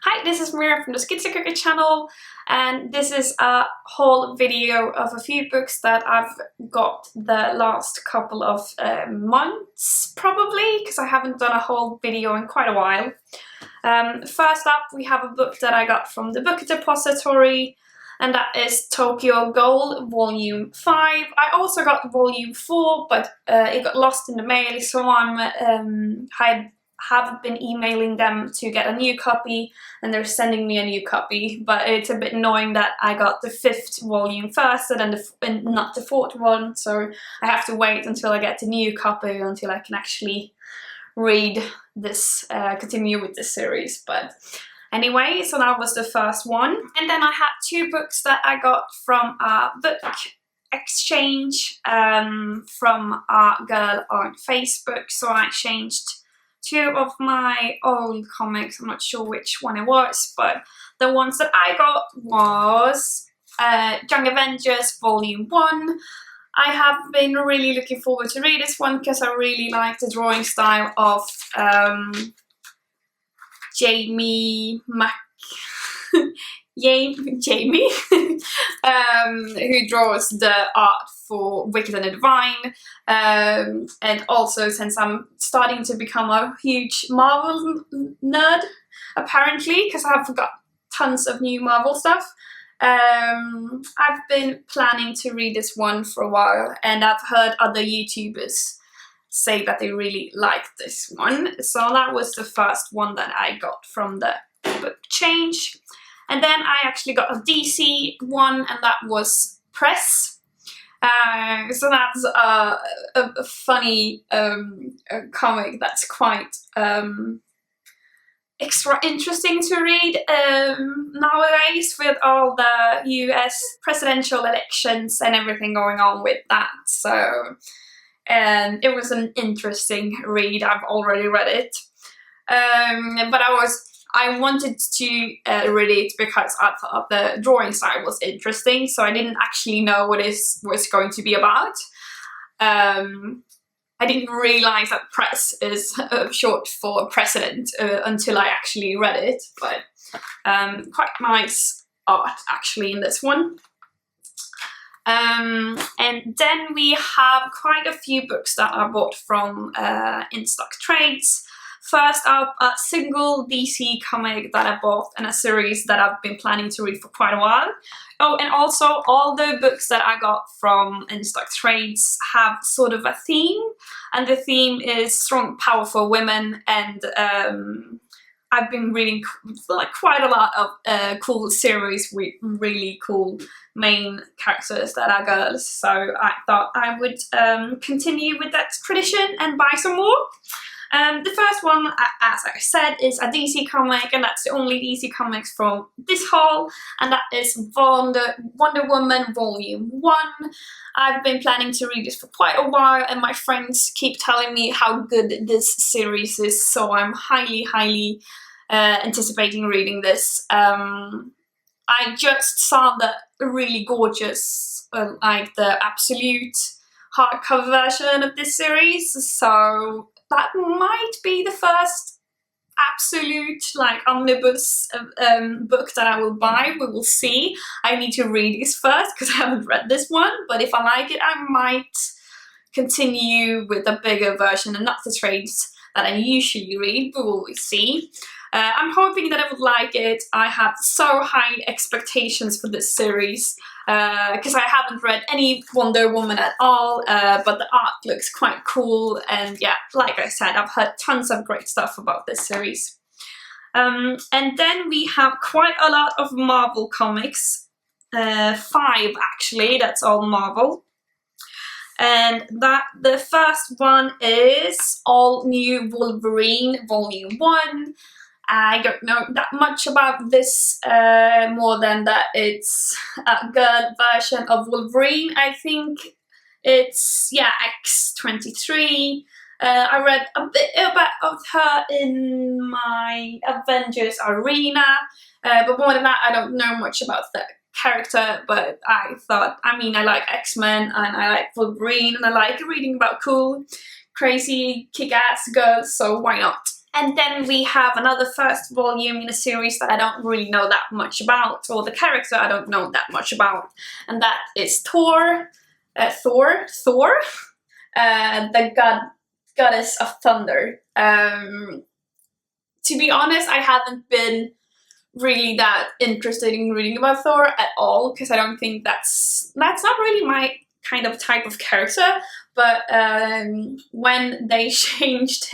Hi, this is Mira from the Schitzo-Cookie channel, and this is a haul video of a few books that I've got the last couple of months, probably, because I haven't done a whole video in quite a while. First up, we have a book that I got from the Book Depository, and that is Tokyo Ghoul Volume 5. I also got Volume 4, but it got lost in the mail, so I have been emailing them to get a new copy, and they're sending me a new copy, but it's a bit annoying that I got the 5th volume first and not the 4th one, so I have to wait until I get the new copy until I can actually read this, continue with this series. But anyway, so that was the first one. And then I had two books that I got from a book exchange from a girl on Facebook, so I exchanged two of my old comics. I'm not sure which one it was, but the ones that I got was Young Avengers Volume 1. I have been really looking forward to read this one because I really like the drawing style of Jamie Jamie who draws the art for Wicked and the Divine, and also since I'm starting to become a huge Marvel nerd, apparently, because I've got tons of new Marvel stuff, I've been planning to read this one for a while, and I've heard other YouTubers say that they really liked this one, so that was the first one that I got from the book change. And then I actually got a DC one, and that was Press. So that's a funny comic that's quite extra interesting to read nowadays, with all the US presidential elections and everything going on with that. So, and it was an interesting read. I've already read it, but I wanted to read it because I thought the drawing style was interesting, so I didn't actually know what it was going to be about. I didn't realise that press is short for president until I actually read it, but quite nice art actually in this one. And then we have quite a few books that I bought from In Stock Trades. First up, a single DC comic that I bought in a series that I've been planning to read for quite a while. Oh, and also all the books that I got from In Stock Trades have sort of a theme, and the theme is strong, powerful women, and I've been reading like quite a lot of cool series with really cool main characters that are girls, so I thought I would continue with that tradition and buy some more. The first one, as I said, is a DC comic, and that's the only DC comics from this haul, and that is Wonder Woman Volume 1. I've been planning to read this for quite a while, and my friends keep telling me how good this series is, so I'm highly anticipating reading this. I just saw the really gorgeous, like the absolute hardcover version of this series, so that might be the first absolute like omnibus book that I will buy. We will see. I need to read this first because I haven't read this one, but if I like it, I might continue with a bigger version and not the trades that I usually read, but we'll see. I'm hoping that I would like it. I have so high expectations for this series because I haven't read any Wonder Woman at all, but the art looks quite cool, and yeah, like I said, I've heard tons of great stuff about this series. And then we have quite a lot of Marvel comics, 5 actually, that's all Marvel. And the first one is All New Wolverine Volume 1. I don't know that much about this, more than that it's a girl version of Wolverine. I think it's, yeah, X-23. I read a bit of her in my Avengers arena, but more than that, I don't know much about the character, but I thought, I mean, I like X-Men, and I like Wolverine, and I like reading about cool, crazy, kick-ass girls, so why not? And then we have another first volume in a series that I don't really know that much about, or the character I don't know that much about, and that is Thor. Thor, the goddess of thunder. To be honest, I haven't been really that interested in reading about Thor at all, because I don't think that's not really my kind of type of character. But when they changed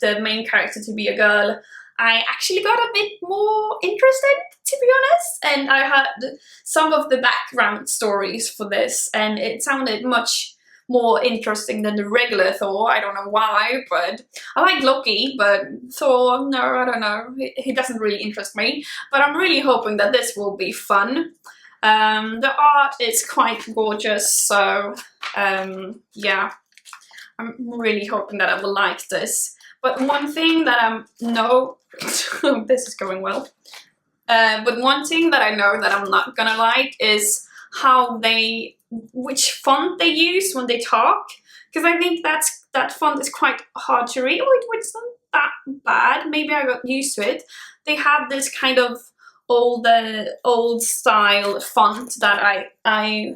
the main character to be a girl, I actually got a bit more interested, to be honest, and I heard some of the background stories for this, and it sounded much more interesting than the regular Thor. I don't know why, but I like Loki, but Thor, no, I don't know. He doesn't really interest me, but I'm really hoping that this will be fun. The art is quite gorgeous, so yeah, I'm really hoping that I will like this. But one thing that this is going well. But one thing that I know that I'm not gonna like is which font they use when they talk, because I think that font is quite hard to read. Oh, it's not that bad. Maybe I got used to it. They have this kind of old style font that I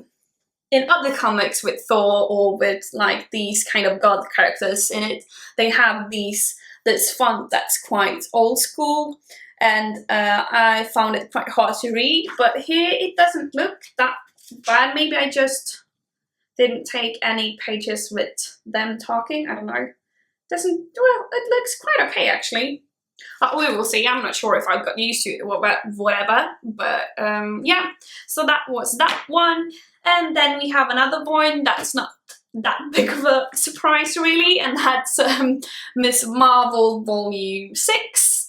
in other comics with Thor or with like these kind of god characters in it, they have this font that's quite old school, and I found it quite hard to read. But here it doesn't look that bad. Maybe I just didn't take any pages with them talking. I don't know. It looks quite okay actually. We will see. I'm not sure if I got used to it or whatever, but yeah. So that was that one. And then we have another one that's not that big of a surprise really, and that's Miss Marvel Volume 6.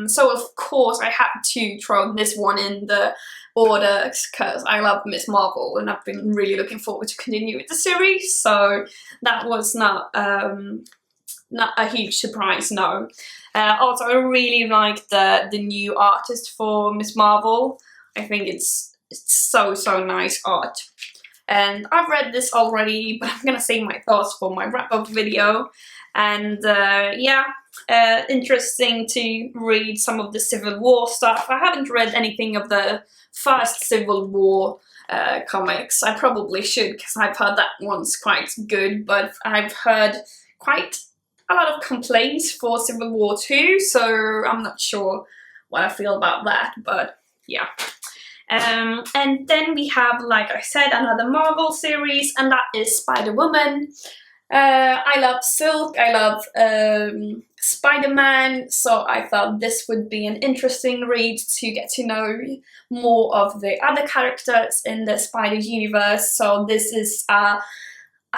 So of course I had to throw this one in the order because I love Miss Marvel and I've been really looking forward to continue with the series. So that was not a huge surprise, no. Also, I really like the new artist for Miss Marvel. I think it's so nice art. And I've read this already, but I'm gonna save my thoughts for my wrap-up video. And yeah, interesting to read some of the Civil War stuff. I haven't read anything of the first Civil War comics. I probably should, because I've heard that one's quite good, but I've heard quite a lot of complaints for Civil War 2, so I'm not sure what I feel about that, but yeah. And then we have, like I said, another Marvel series, and that is Spider-Woman. I love Silk, I love Spider-Man, so I thought this would be an interesting read to get to know more of the other characters in the Spider universe. So this is a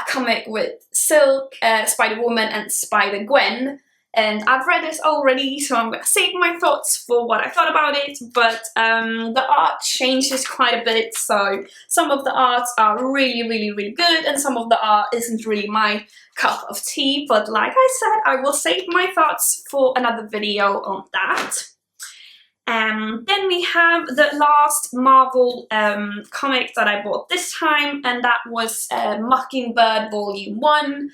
comic with Silk, Spider-Woman and Spider-Gwen, and I've read this already, so I'm going to save my thoughts for what I thought about it, but the art changes quite a bit, so some of the arts are really good, and some of the art isn't really my cup of tea, but like I said, I will save my thoughts for another video on that. Then we have the last Marvel comic that I bought this time, and that was Mockingbird Volume 1.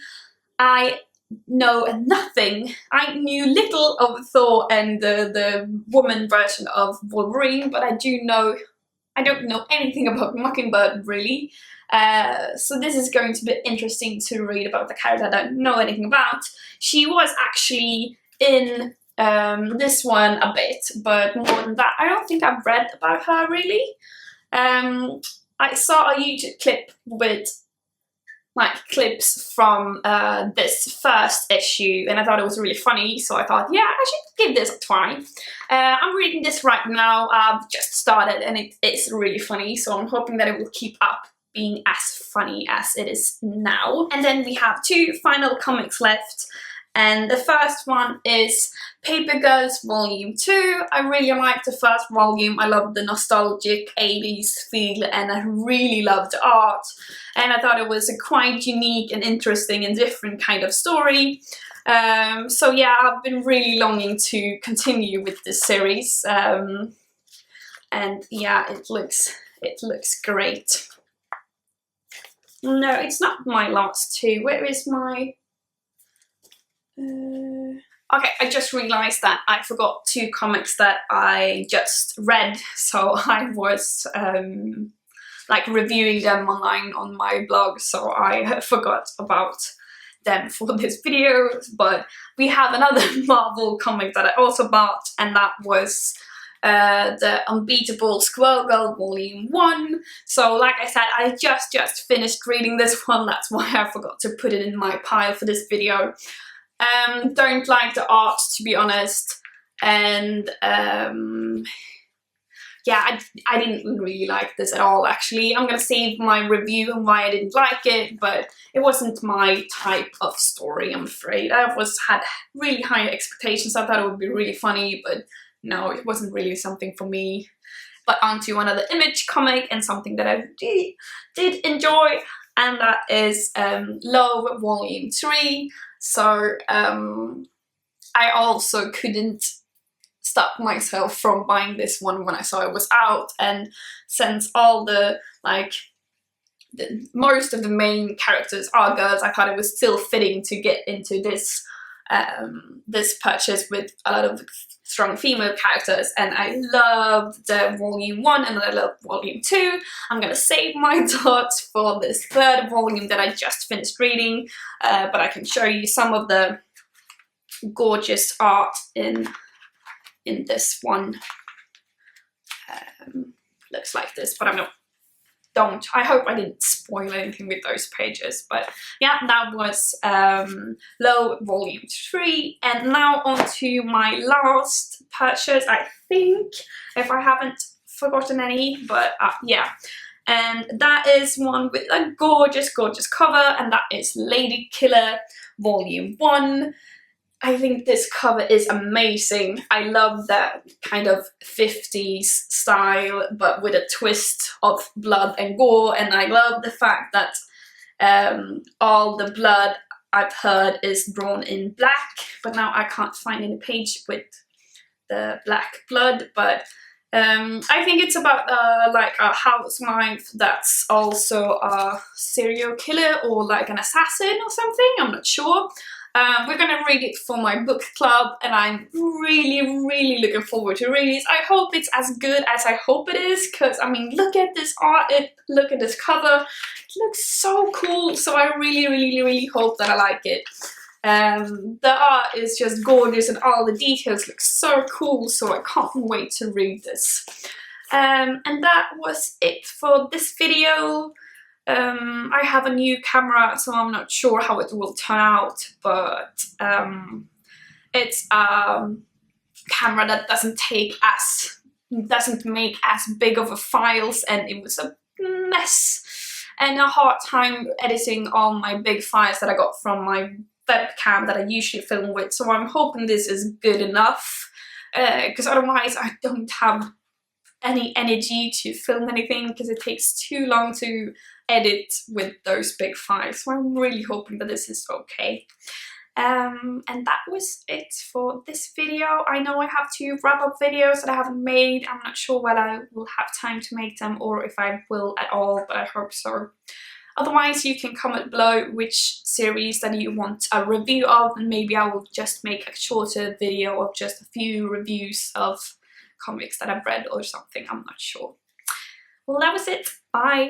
I know nothing. I knew little of Thor and the woman version of Wolverine, but I don't know anything about Mockingbird really. So this is going to be interesting to read about the character I don't know anything about. She was actually in this one a bit, but more than that, I don't think I've read about her really. I saw a YouTube clip with like clips from this first issue, and I thought it was really funny, so I thought, yeah, I should give this a try. I'm reading this right now. I've just started, and it's really funny, so I'm hoping that it will keep up being as funny as it is now. And then we have two final comics left. And the first one is Paper Girls Volume 2. I really liked the first volume. I loved the nostalgic 80s feel, and I really loved the art. And I thought it was a quite unique and interesting and different kind of story. So yeah, I've been really longing to continue with this series. And yeah, it looks great. No, it's not my last two. Where is my... Okay, I just realized that I forgot 2 comics that I just read, so I was like reviewing them online on my blog, so I forgot about them for this video. But we have another Marvel comic that I also bought, and that was the Unbeatable Squirrel Volume 1. So like I said, I just finished reading this one, that's why I forgot to put it in my pile for this video. Don't like the art, to be honest, and yeah, I didn't really like this at all, actually. I'm gonna save my review on why I didn't like it, but it wasn't my type of story, I'm afraid. I had really high expectations. I thought it would be really funny, but no, it wasn't really something for me. But onto another Image comic, and something that I did enjoy, and that is Love Volume 3. So I also couldn't stop myself from buying this one when I saw it was out, and since all the most of the main characters are girls, I thought it was still fitting to get into this this purchase with a lot of strong female characters, and I loved the Volume 1 and I loved Volume 2. I'm gonna save my thoughts for this 3rd volume that I just finished reading, but I can show you some of the gorgeous art in this one. Looks like this, but I hope I didn't spoil anything with those pages. But yeah, that was Low Volume 3. And now on to my last purchase, I think, if I haven't forgotten any, but yeah. And that is one with a gorgeous cover, and that is Lady Killer Volume 1. I think this cover is amazing. I love that kind of 50s style, but with a twist of blood and gore, and I love the fact that all the blood, I've heard, is drawn in black, but now I can't find any page with the black blood. But I think it's about like a housewife that's also a serial killer or like an assassin or something, I'm not sure. We're gonna read it for my book club, and I'm really looking forward to reading it. I hope it's as good as I hope it is, because I mean, look at this art, look at this cover, it looks so cool. So I really hope that I like it. The art is just gorgeous and all the details look so cool, so I can't wait to read this. And that was it for this video. I have a new camera, so I'm not sure how it will turn out, but it's a camera that doesn't make as big of a files, and it was a mess and a hard time editing all my big files that I got from my webcam that I usually film with. So I'm hoping this is good enough, because otherwise I don't have any energy to film anything, because it takes too long to edit with those big files. So I'm really hoping that this is okay. And that was it for this video. I know I have 2 wrap-up videos that I haven't made. I'm not sure whether I will have time to make them or if I will at all, but I hope so. Otherwise, you can comment below which series that you want a review of, and maybe I will just make a shorter video of just a few reviews of comics that I've read or something. I'm not sure. Well, that was it. Bye!